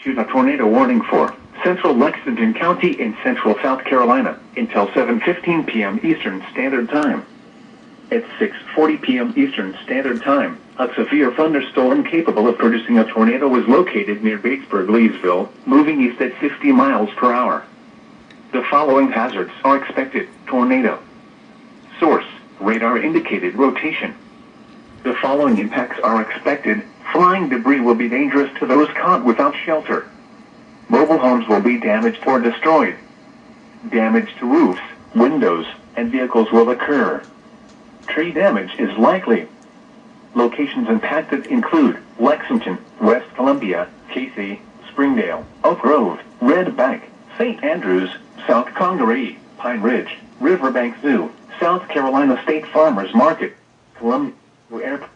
issued a tornado warning for central Lexington County in central South Carolina until 7:15 p.m. Eastern Standard Time. At 6:40 p.m. Eastern Standard Time, a severe thunderstorm capable of producing a tornado was located near Batesburg-Leesville, moving east at 60 miles per hour. The following hazards are expected: tornado. Source: radar indicated rotation. The following impacts are expected: flying debris will be dangerous to those caught without shelter. Mobile homes will be damaged or destroyed. Damage to roofs, windows, and vehicles will occur. Tree damage is likely. Locations impacted include Lexington, West Columbia, Casey, Springdale, Oak Grove, Red Bank, St. Andrews, South Congaree, Pine Ridge, Riverbank Zoo, South Carolina State Farmers Market, Columbia Airport.